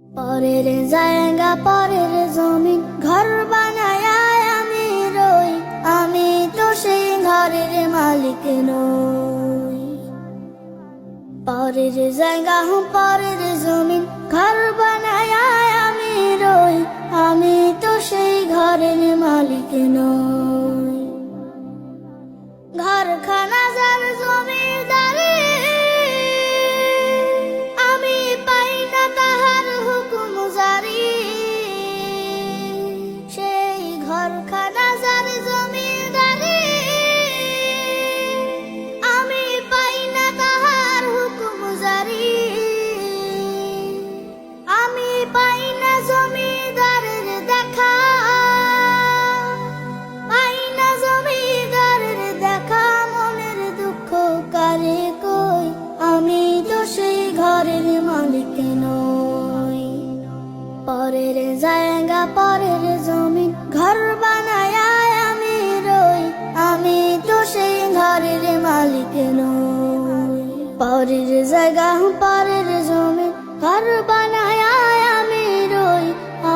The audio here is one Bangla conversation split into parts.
পরের জায়গা পরের জমিন ঘর বানায় আমি রই, আমি তো সেই ঘরের মালিক নই। পরের জায়গা পরের জমিন ঘর বানায় আমি রই, আমি তো সেই ঘরের মালিক নই। ঘরখানা যার জমিদারি, আমি পাই না তাহার হুকুম জারি। সেই ঘরখানা যার জমিদারি, আমি পাই না তাহার হুকুম জারি। আমি পাই না জমিদারের দেখা, পাই না জমিদারের দেখা। মনের দুঃখ কারে কই, আমি তো সেই ঘরের মালিক নই। পরের জায়গা পরের জমিন ঘর বানায় আমি রই, আমি তো সেই ঘরের মালিক নই। পরের জায়গা পরের জমিন ঘর বানায় আমি রই,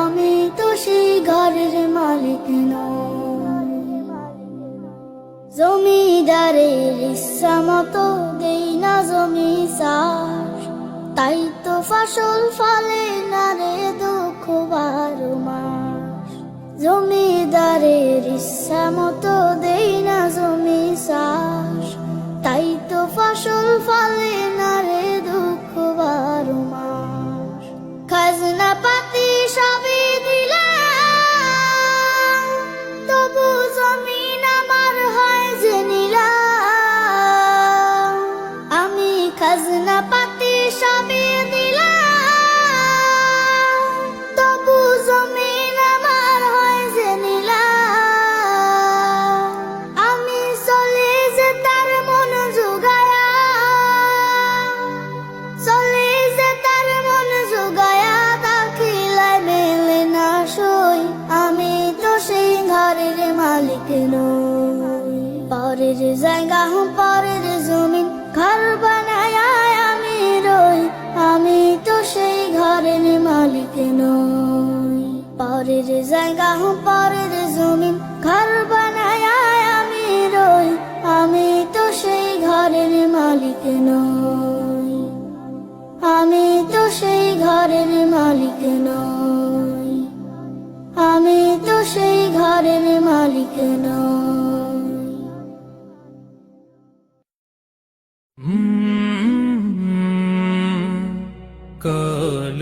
আমি তো সেই ঘরের মালিক নই। জমিদারের ইচ্ছা মতো দেই না জমি চাষ, তাই তো ফসল ফলে না রে দুঃখ 12 মাস। জমিদারের ইচ্ছা মতো দেই না জমি চাষ, তাই তো ফসল ফলে না রে দুঃখ 12 মাস। খাজনা পাতি সবই দিলাম, তবু জমিন আমার হয় যে নিলাম। আমি খাজনা পাতি সবই দিলাম, তবু জমিন আমার হয় যে নিলাম। আমি চলে যে তার মন জোগায়া, চলে যে তার মন জোগায়া, দাখিলায় মেলে না সই, আমি তো সেই ঘরের মালিক নই। পরের জায়গা পরের জমিন ঘর বানায় আমি রই, আমি তো সেই ঘরের মালিক নই। পরের জায়গা পরের জমিন ঘর বানায় আমি রই, আমি তো সেই ঘরের মালিক নই। আমি তো সেই ঘরের মালিক নই, আমি তো সেই ঘরের মালিক নই। কাল